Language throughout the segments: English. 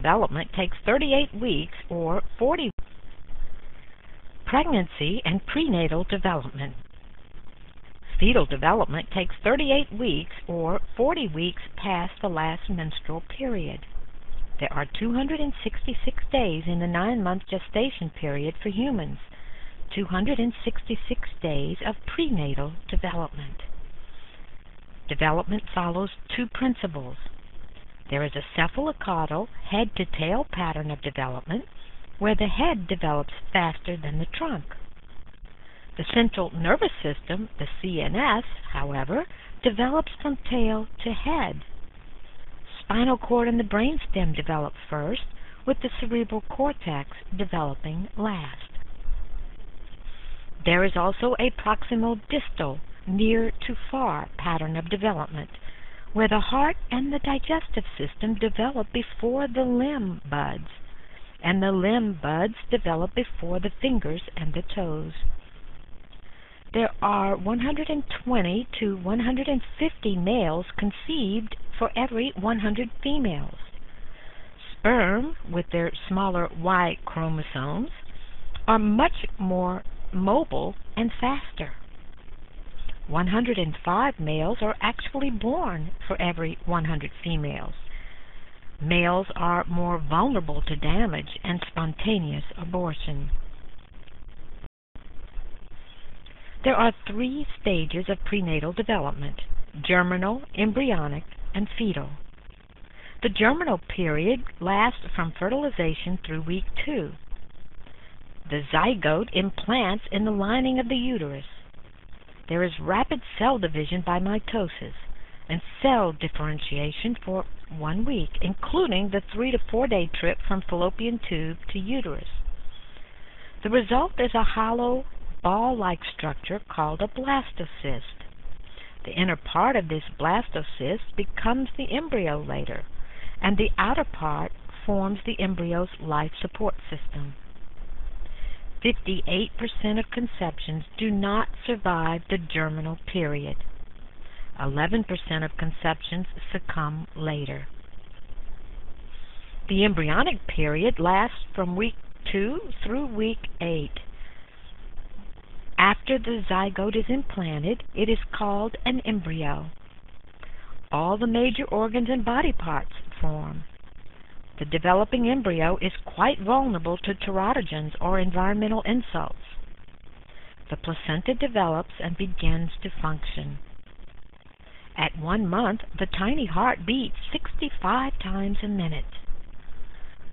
development takes 38 weeks or 40 weeks. Pregnancy and prenatal development. Fetal development takes 38 weeks or 40 weeks past the last menstrual period. There are 266 days in the 9-month gestation period for humans, 266 days of prenatal development. Development follows two principles. There is a cephalocaudal head-to-tail pattern of development, where the head develops faster than the trunk. The central nervous system, the CNS, however, develops from tail to head. Spinal cord and the brainstem develop first, with the cerebral cortex developing last. There is also a proximal distal, near to far pattern of development, where the heart and the digestive system develop before the limb buds, and the limb buds develop before the fingers and the toes. There are 120 to 150 males conceived for every 100 females. Sperm, with their smaller Y chromosomes, are much more mobile and faster. 105 males are actually born for every 100 females. Males are more vulnerable to damage and spontaneous abortion. There are 3 stages of prenatal development: germinal, embryonic, and fetal. The germinal period lasts from fertilization through week 2. The zygote implants in the lining of the uterus. There is rapid cell division by mitosis and cell differentiation for 1 week, including the 3 to 4 day trip from fallopian tube to uterus. The result is a hollow, ball-like structure called a blastocyst. The inner part of this blastocyst becomes the embryo later, and the outer part forms the embryo's life support system. 58% of conceptions do not survive the germinal period. 11% of conceptions succumb later. The embryonic period lasts from week 2 through week 8. After the zygote is implanted, it is called an embryo. All the major organs and body parts form. The developing embryo is quite vulnerable to teratogens or environmental insults. The placenta develops and begins to function. At 1 month, the tiny heart beats 65 times a minute.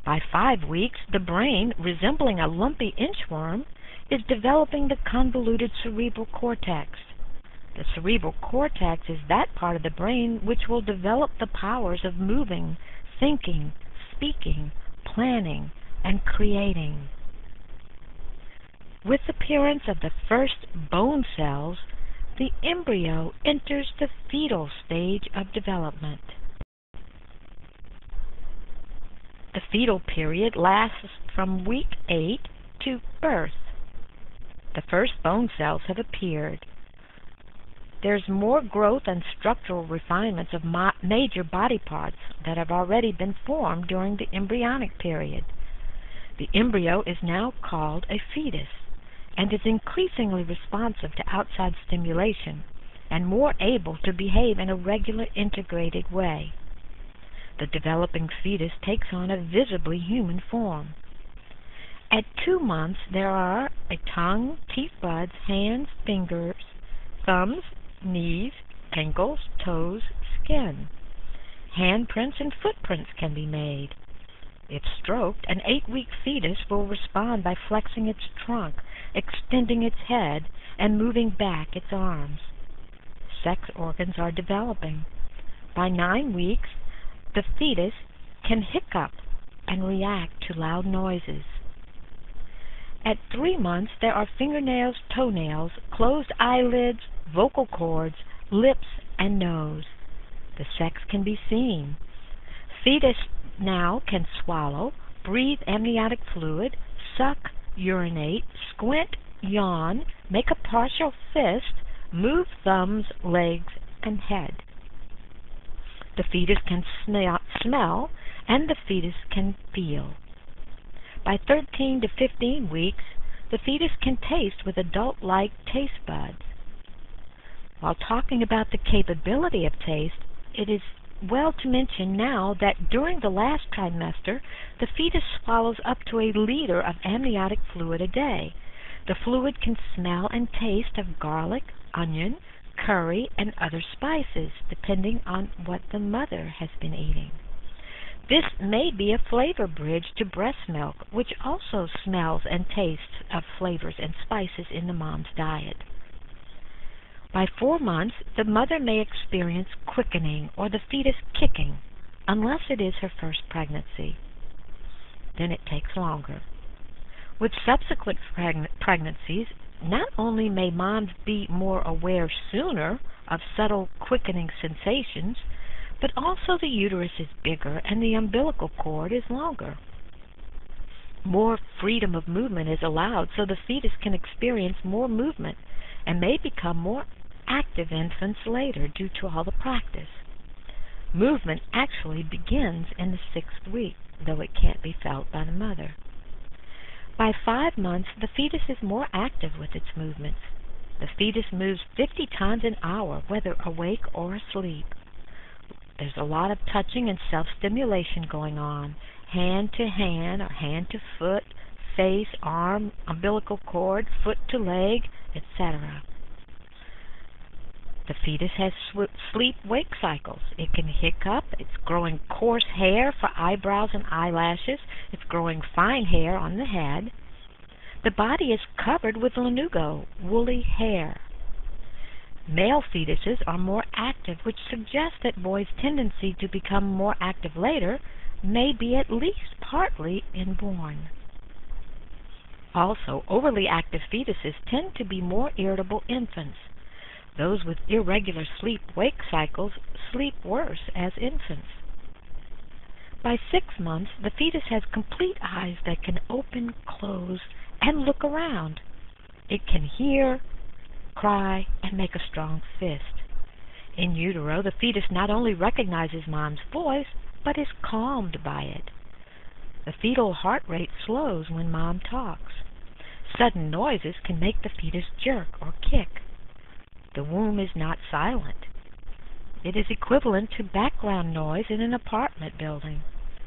By 5 weeks, the brain, resembling a lumpy inchworm, is developing the convoluted cerebral cortex. The cerebral cortex is that part of the brain which will develop the powers of moving, thinking, speaking, planning, and creating. With the appearance of the first bone cells, the embryo enters the fetal stage of development. The fetal period lasts from week 8 to birth. The first bone cells have appeared. There's more growth and structural refinements of major body parts that have already been formed during the embryonic period. The embryo is now called a fetus and is increasingly responsive to outside stimulation and more able to behave in a regular, integrated way. The developing fetus takes on a visibly human form. At 2 months, there are a tongue, teeth buds, hands, fingers, thumbs, knees, ankles, toes, skin. Handprints and footprints can be made. If stroked, an 8-week fetus will respond by flexing its trunk, extending its head, and moving back its arms. Sex organs are developing. By 9 weeks, the fetus can hiccup and react to loud noises. At 3 months, there are fingernails, toenails, closed eyelids, vocal cords, lips, and nose. The sex can be seen. Fetus now can swallow, breathe amniotic fluid, suck, urinate, squint, yawn, make a partial fist, move thumbs, legs, and head. The fetus can smell and the fetus can feel. By 13 to 15 weeks, the fetus can taste with adult-like taste buds. While talking about the capability of taste, it is well to mention now that during the last trimester, the fetus swallows up to a liter of amniotic fluid a day. The fluid can smell and taste of garlic, onion, curry, and other spices, depending on what the mother has been eating. This may be a flavor bridge to breast milk, which also smells and tastes of flavors and spices in the mom's diet. By 4 months, the mother may experience quickening or the fetus kicking, unless it is her first pregnancy. Then it takes longer. With subsequent pregnancies, not only may moms be more aware sooner of subtle quickening sensations, but also the uterus is bigger and the umbilical cord is longer. More freedom of movement is allowed, so the fetus can experience more movement and may become more active infants later due to all the practice. Movement actually begins in the 6th week, though it can't be felt by the mother. By 5 months, the fetus is more active with its movements. The fetus moves 50 times an hour, whether awake or asleep. There's a lot of touching and self-stimulation going on, hand to hand or hand to foot, face, arm, umbilical cord, foot to leg, etc. The fetus has sleep-wake cycles. It can hiccup. It's growing coarse hair for eyebrows and eyelashes. It's growing fine hair on the head. The body is covered with lanugo, woolly hair. Male fetuses are more active, which suggests that boys' tendency to become more active later may be at least partly inborn. Also, overly active fetuses tend to be more irritable infants. Those with irregular sleep-wake cycles sleep worse as infants. By 6 months, the fetus has complete eyes that can open, close, and look around. It can hear, cry, and make a strong fist. In utero, the fetus not only recognizes mom's voice, but is calmed by it. The fetal heart rate slows when mom talks. Sudden noises can make the fetus jerk or kick. The womb is not silent. It is equivalent to background noise in an apartment building,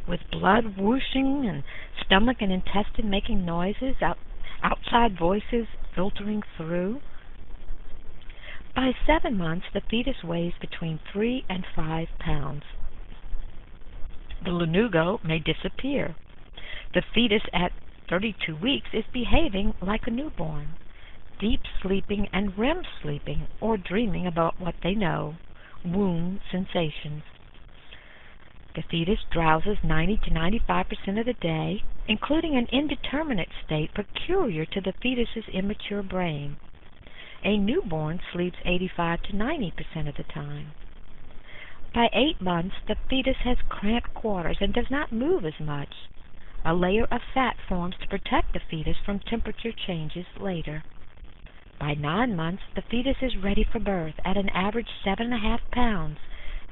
with blood whooshing and stomach and intestine making noises, outside voices filtering through. By 7 months, the fetus weighs between 3 and 5 pounds. The lanugo may disappear. The fetus at 32 weeks is behaving like a newborn, deep sleeping and REM sleeping, or dreaming about what they know, womb sensations. The fetus drowses 90 to 95% of the day, including an indeterminate state peculiar to the fetus's immature brain. A newborn sleeps 85 to 90% of the time. By 8 months, the fetus has cramped quarters and does not move as much. A layer of fat forms to protect the fetus from temperature changes later. By 9 months, the fetus is ready for birth at an average 7.5 pounds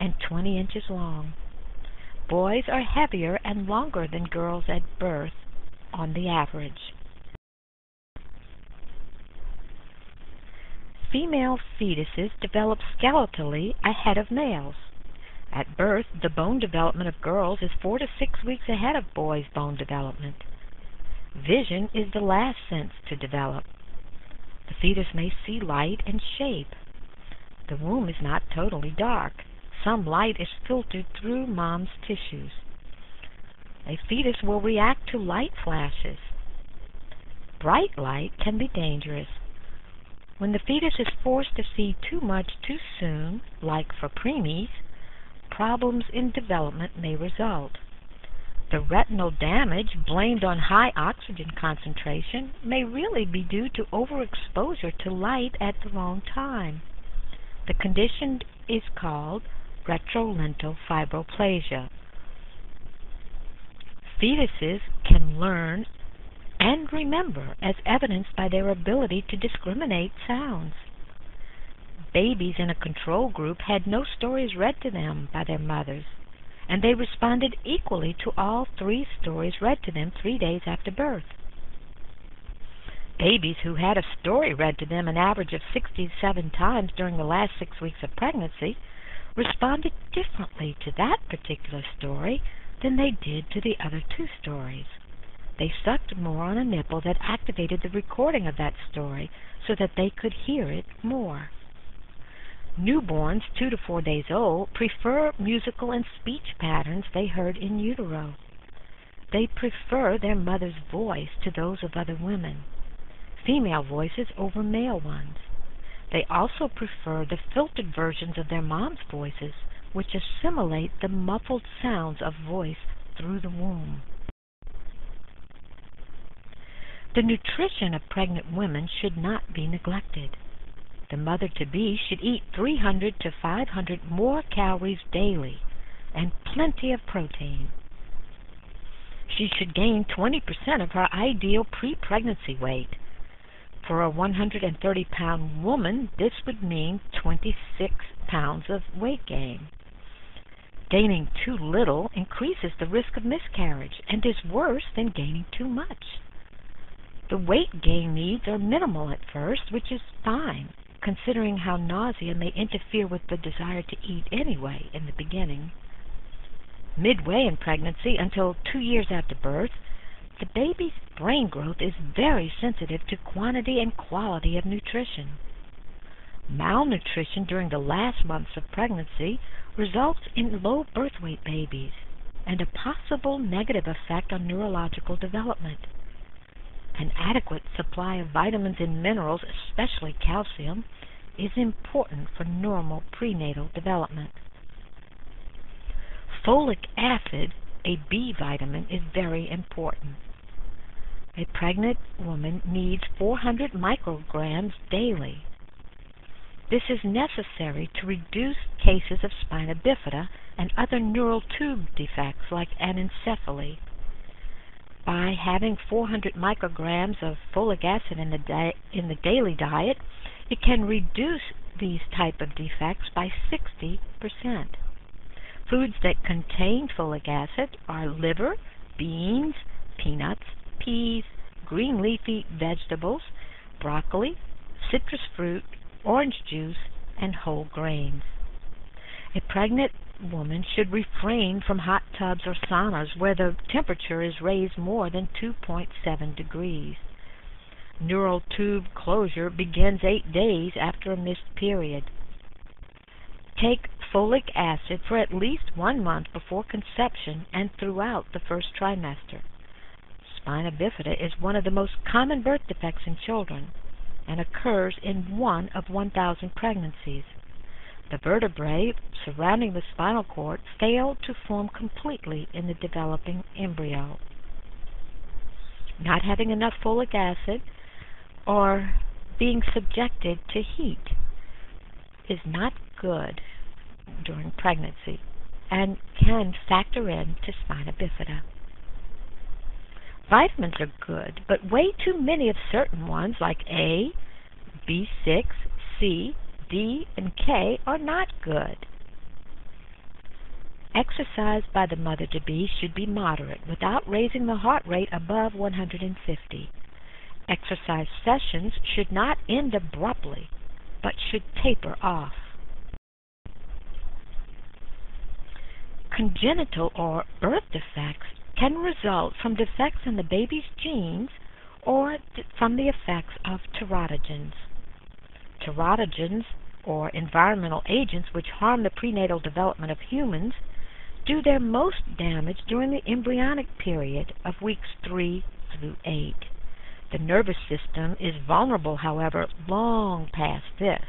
and 20 inches long. Boys are heavier and longer than girls at birth on the average. Female fetuses develop skeletally ahead of males. At birth, the bone development of girls is 4 to 6 weeks ahead of boys' bone development. Vision is the last sense to develop. The fetus may see light and shape. The womb is not totally dark. Some light is filtered through mom's tissues. A fetus will react to light flashes. Bright light can be dangerous. When the fetus is forced to see too much too soon, like for preemies, problems in development may result. The retinal damage blamed on high oxygen concentration may really be due to overexposure to light at the wrong time. The condition is called retrolental fibroplasia. Fetuses can learn and remember, as evidenced by their ability to discriminate sounds. Babies in a control group had no stories read to them by their mothers, and they responded equally to all 3 stories read to them 3 days after birth. Babies who had a story read to them an average of 67 times during the last 6 weeks of pregnancy responded differently to that particular story than they did to the other 2 stories. They sucked more on a nipple that activated the recording of that story so that they could hear it more. Newborns 2 to 4 days old prefer musical and speech patterns they heard in utero. They prefer their mother's voice to those of other women, female voices over male ones. They also prefer the filtered versions of their mom's voices, which assimilate the muffled sounds of voice through the womb. The nutrition of pregnant women should not be neglected. The mother-to-be should eat 300 to 500 more calories daily and plenty of protein. She should gain 20% of her ideal pre-pregnancy weight. For a 130-pound woman, this would mean 26 pounds of weight gain. Gaining too little increases the risk of miscarriage and is worse than gaining too much. The weight gain needs are minimal at first, which is fine, considering how nausea may interfere with the desire to eat anyway in the beginning. Midway in pregnancy, until 2 years after birth, the baby's brain growth is very sensitive to quantity and quality of nutrition. Malnutrition during the last months of pregnancy results in low birth weight babies and a possible negative effect on neurological development. An adequate supply of vitamins and minerals, especially calcium, is important for normal prenatal development. Folic acid, a B vitamin, is very important. A pregnant woman needs 400 micrograms daily. This is necessary to reduce cases of spina bifida and other neural tube defects like anencephaly. By having 400 micrograms of folic acid in the daily diet, it can reduce these type of defects by 60%. Foods that contain folic acid are liver, beans, peanuts, peas, green leafy vegetables, broccoli, citrus fruit, orange juice, and whole grains. A pregnant woman should refrain from hot tubs or saunas where the temperature is raised more than 2.7 degrees. Neural tube closure begins 8 days after a missed period. Take folic acid for at least 1 month before conception and throughout the first trimester. Spina bifida is one of the most common birth defects in children and occurs in 1 of 1,000 pregnancies. The vertebrae surrounding the spinal cord fail to form completely in the developing embryo. Not having enough folic acid or being subjected to heat is not good during pregnancy and can factor into spina bifida. Vitamins are good, but way too many of certain ones like A, B6, C, D, and K are not good. Exercise by the mother-to-be should be moderate without raising the heart rate above 150. Exercise sessions should not end abruptly, but should taper off. Congenital or birth defects can result from defects in the baby's genes or from the effects of teratogens. Teratogens, or environmental agents which harm the prenatal development of humans, do their most damage during the embryonic period of weeks 3 through 8. The nervous system is vulnerable, however, long past this.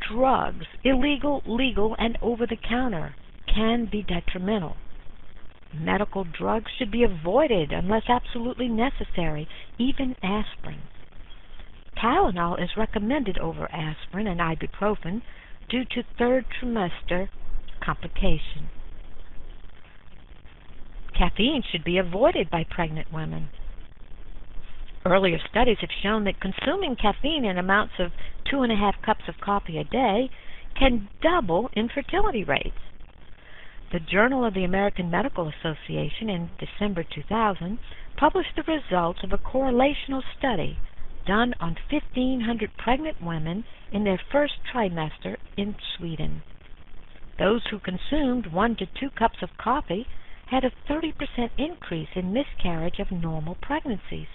Drugs, illegal, legal, and over-the-counter, can be detrimental. Medical drugs should be avoided unless absolutely necessary, even aspirin. Tylenol is recommended over aspirin and ibuprofen due to third trimester complication. Caffeine should be avoided by pregnant women. Earlier studies have shown that consuming caffeine in amounts of 2.5 cups of coffee a day can double infertility rates. The Journal of the American Medical Association in December 2000 published the results of a correlational study done on 1,500 pregnant women in their first trimester in Sweden. Those who consumed 1 to 2 cups of coffee had a 30% increase in miscarriage of normal pregnancies.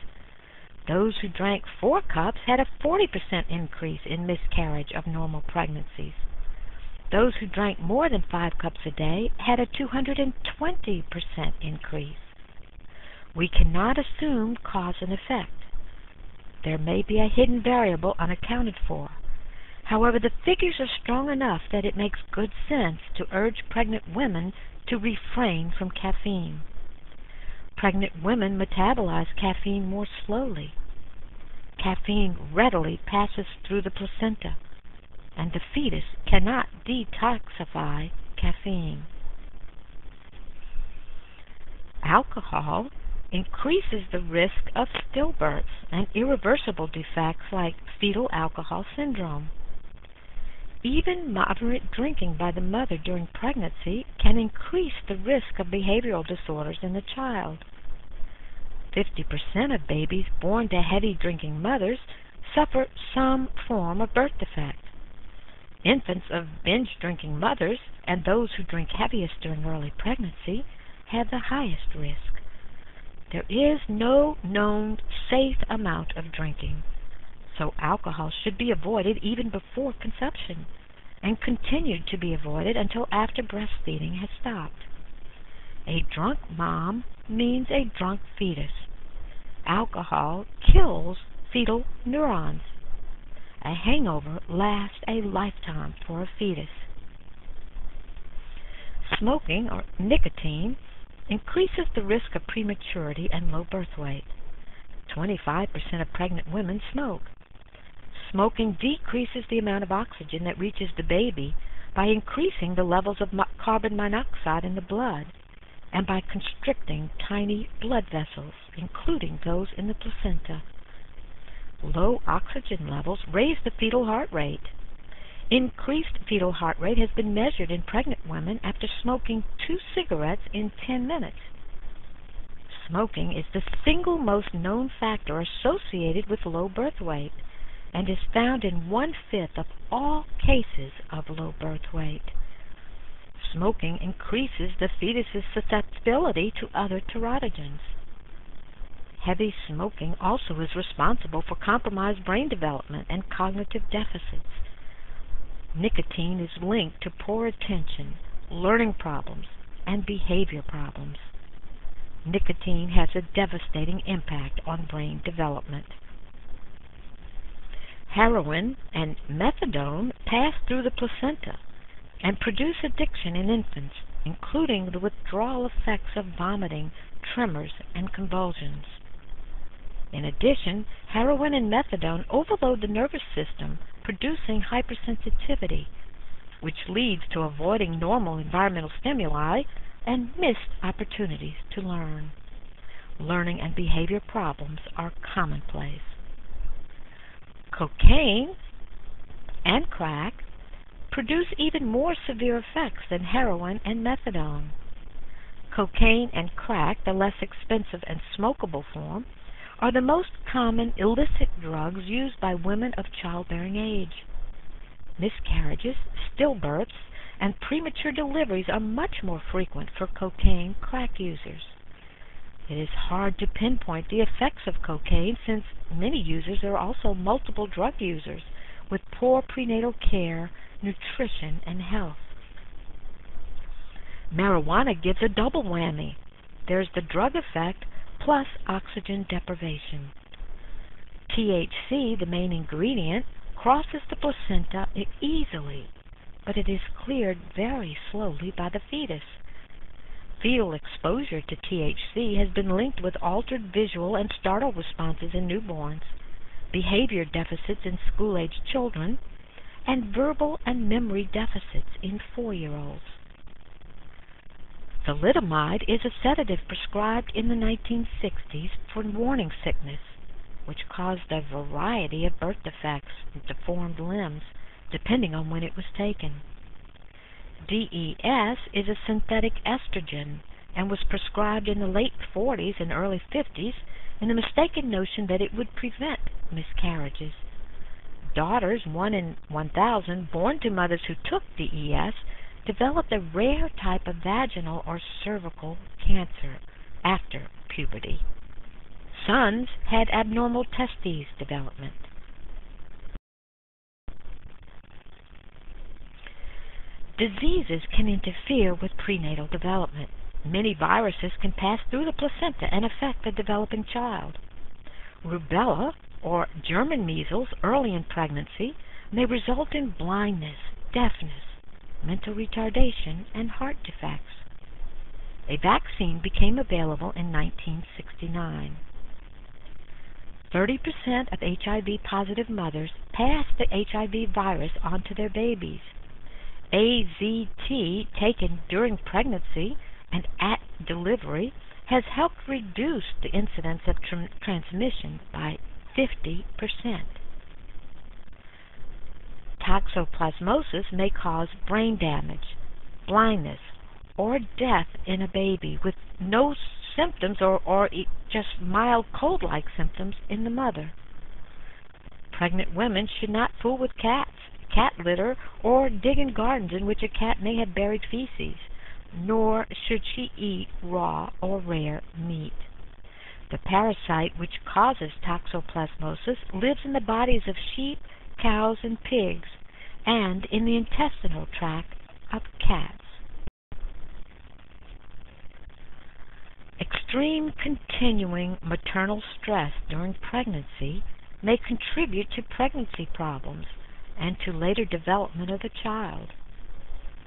Those who drank 4 cups had a 40% increase in miscarriage of normal pregnancies. Those who drank more than 5 cups a day had a 220% increase. We cannot assume cause and effect. There may be a hidden variable unaccounted for. However, the figures are strong enough that it makes good sense to urge pregnant women to refrain from caffeine. Pregnant women metabolize caffeine more slowly. Caffeine readily passes through the placenta, and the fetus cannot detoxify caffeine. Alcohol increases the risk of stillbirths and irreversible defects like fetal alcohol syndrome. Even moderate drinking by the mother during pregnancy can increase the risk of behavioral disorders in the child. 50% of babies born to heavy drinking mothers suffer some form of birth defect. Infants of binge drinking mothers and those who drink heaviest during early pregnancy have the highest risk. There is no known safe amount of drinking, so alcohol should be avoided even before conception and continued to be avoided until after breastfeeding has stopped. A drunk mom means a drunk fetus. Alcohol kills fetal neurons. A hangover lasts a lifetime for a fetus. Smoking, or nicotine, increases the risk of prematurity and low birth weight. 25% of pregnant women smoke. Smoking decreases the amount of oxygen that reaches the baby by increasing the levels of carbon monoxide in the blood and by constricting tiny blood vessels, including those in the placenta. Low oxygen levels raise the fetal heart rate. Increased fetal heart rate has been measured in pregnant women after smoking 2 cigarettes in 10 minutes. Smoking is the single most known factor associated with low birth weight and is found in 1/5 of all cases of low birth weight. Smoking increases the fetus's susceptibility to other teratogens. Heavy smoking also is responsible for compromised brain development and cognitive deficits. Nicotine is linked to poor attention, learning problems, and behavior problems. Nicotine has a devastating impact on brain development. Heroin and methadone pass through the placenta and produce addiction in infants, including the withdrawal effects of vomiting, tremors, and convulsions. In addition, heroin and methadone overload the nervous system, producing hypersensitivity, which leads to avoiding normal environmental stimuli and missed opportunities to learn. Learning and behavior problems are commonplace. Cocaine and crack produce even more severe effects than heroin and methadone. Cocaine and crack, the less expensive and smokable form, are the most common illicit drugs used by women of childbearing age. Miscarriages, stillbirths, and premature deliveries are much more frequent for cocaine crack users. It is hard to pinpoint the effects of cocaine since many users are also multiple drug users with poor prenatal care, nutrition, and health. Marijuana gives a double whammy. There's the drug effect plus oxygen deprivation. THC, the main ingredient, crosses the placenta easily, but it is cleared very slowly by the fetus. Fetal exposure to THC has been linked with altered visual and startle responses in newborns, behavior deficits in school-aged children, and verbal and memory deficits in 4-year-olds. Thalidomide is a sedative prescribed in the 1960s for morning sickness, which caused a variety of birth defects and deformed limbs, depending on when it was taken. DES is a synthetic estrogen and was prescribed in the late 40s and early 50s in the mistaken notion that it would prevent miscarriages. Daughters, 1 in 1,000, born to mothers who took DES, developed a rare type of vaginal or cervical cancer after puberty. Sons had abnormal testes development. Diseases can interfere with prenatal development. Many viruses can pass through the placenta and affect the developing child. Rubella, or German measles, early in pregnancy may result in blindness, deafness, mental retardation, and heart defects. A vaccine became available in 1969. 30% of HIV-positive mothers pass the HIV virus onto their babies. AZT taken during pregnancy and at delivery has helped reduce the incidence of transmission by 50%. Toxoplasmosis may cause brain damage, blindness, or death in a baby with no symptoms or just mild cold-like symptoms in the mother. Pregnant women should not fool with cats, cat litter, or dig in gardens in which a cat may have buried feces, nor should she eat raw or rare meat. The parasite which causes toxoplasmosis lives in the bodies of sheep, cows, and pigs, and in the intestinal tract of cats. Extreme continuing maternal stress during pregnancy may contribute to pregnancy problems and to later development of the child.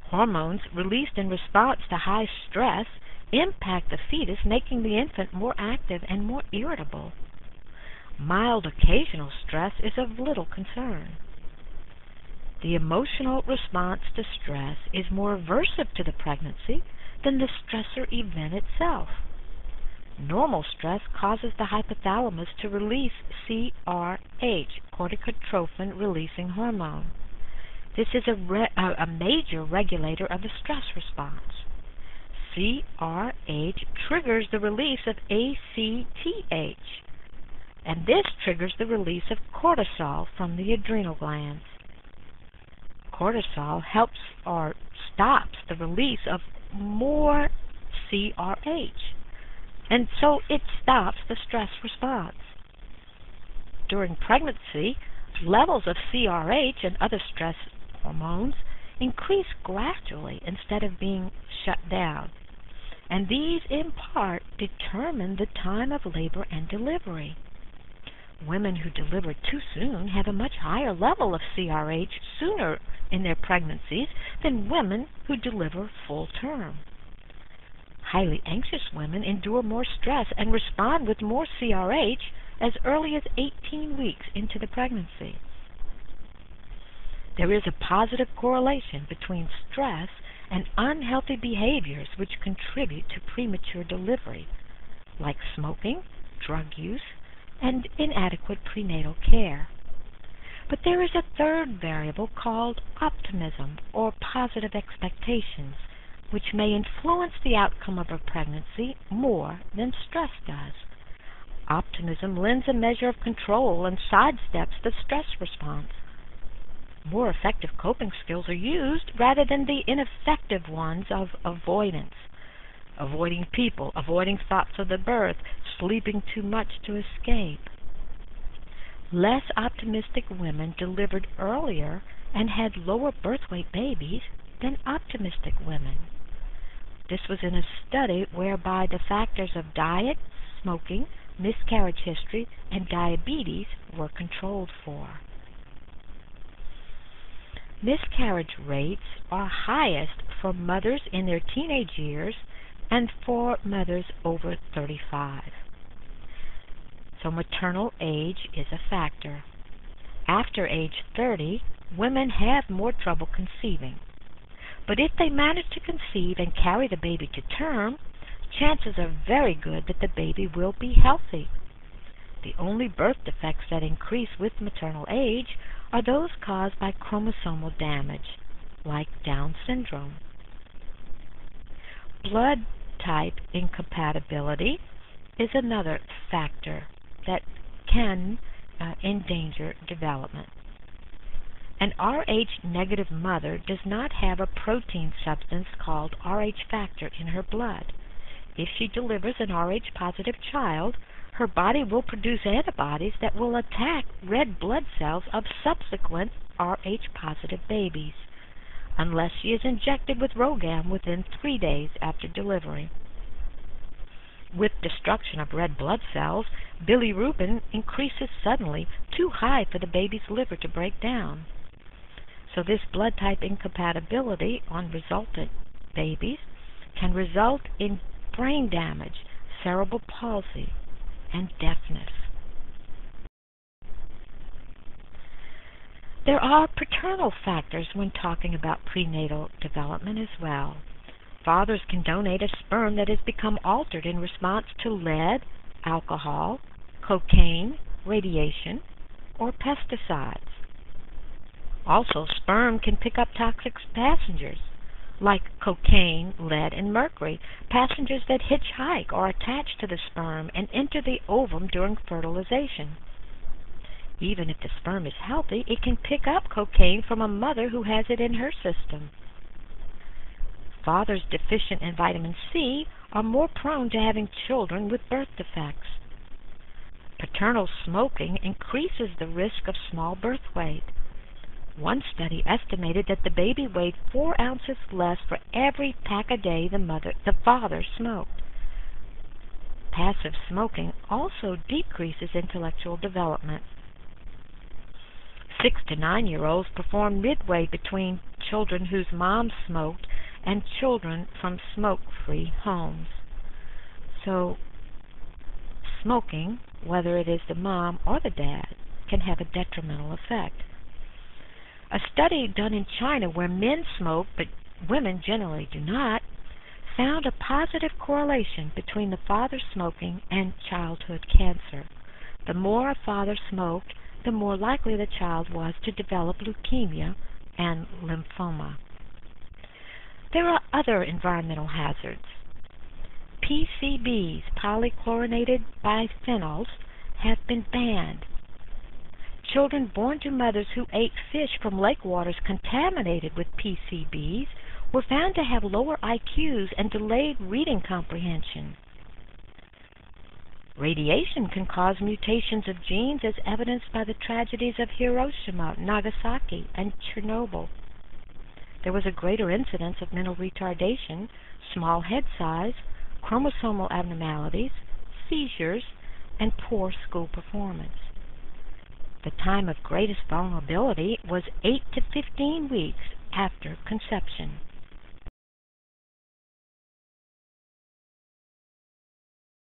Hormones released in response to high stress impact the fetus, making the infant more active and more irritable. Mild occasional stress is of little concern. The emotional response to stress is more aversive to the pregnancy than the stressor event itself. Normal stress causes the hypothalamus to release CRH, corticotrophin-releasing hormone. This is a major regulator of the stress response. CRH triggers the release of ACTH, and this triggers the release of cortisol from the adrenal glands. Cortisol helps or stops the release of more CRH, and so it stops the stress response. During pregnancy, levels of CRH and other stress hormones increase gradually instead of being shut down, and these in part determine the time of labor and delivery. Women who deliver too soon have a much higher level of CRH sooner in their pregnancies than women who deliver full term. Highly anxious women endure more stress and respond with more CRH as early as 18 weeks into the pregnancy. There is a positive correlation between stress and unhealthy behaviors which contribute to premature delivery, like smoking, drug use, and inadequate prenatal care. But there is a third variable called optimism or positive expectations, which may influence the outcome of a pregnancy more than stress does. Optimism lends a measure of control and sidesteps the stress response. More effective coping skills are used rather than the ineffective ones of avoidance. Avoiding people, avoiding thoughts of the birth, sleeping too much to escape. Less optimistic women delivered earlier and had lower birth weight babies than optimistic women. This was in a study whereby the factors of diet, smoking, miscarriage history, and diabetes were controlled for. Miscarriage rates are highest for mothers in their teenage years and for mothers over 35. So maternal age is a factor. After age 30, women have more trouble conceiving. But if they manage to conceive and carry the baby to term, chances are very good that the baby will be healthy. The only birth defects that increase with maternal age are those caused by chromosomal damage, like Down syndrome, Blood type incompatibility is another factor that can endanger development. An Rh-negative mother does not have a protein substance called Rh factor in her blood. If she delivers an Rh-positive child, her body will produce antibodies that will attack red blood cells of subsequent Rh-positive babies, unless she is injected with RhoGAM within 3 days after delivery. With destruction of red blood cells, bilirubin increases suddenly, too high for the baby's liver to break down. So this blood type incompatibility on resultant babies can result in brain damage, cerebral palsy, and deafness. There are paternal factors when talking about prenatal development as well. Fathers can donate a sperm that has become altered in response to lead, alcohol, cocaine, radiation, or pesticides. Also, sperm can pick up toxic passengers like cocaine, lead, and mercury, passengers that hitchhike or attach to the sperm and enter the ovum during fertilization. Even if the sperm is healthy, it can pick up cocaine from a mother who has it in her system. Fathers deficient in vitamin C are more prone to having children with birth defects. Paternal smoking increases the risk of small birth weight. One study estimated that the baby weighed 4 ounces less for every pack a day the father smoked. Passive smoking also decreases intellectual development. 6 to 9-year-olds perform midway between children whose moms smoked and children from smoke-free homes. So, smoking, whether it is the mom or the dad, can have a detrimental effect. A study done in China where men smoke but women generally do not found a positive correlation between the father smoking and childhood cancer. The more a father smoked, the more likely the child was to develop leukemia and lymphoma. There are other environmental hazards. PCBs, polychlorinated biphenyls, have been banned. Children born to mothers who ate fish from lake waters contaminated with PCBs were found to have lower IQs and delayed reading comprehension. Radiation can cause mutations of genes as evidenced by the tragedies of Hiroshima, Nagasaki, and Chernobyl. There was a greater incidence of mental retardation, small head size, chromosomal abnormalities, seizures, and poor school performance. The time of greatest vulnerability was 8 to 15 weeks after conception.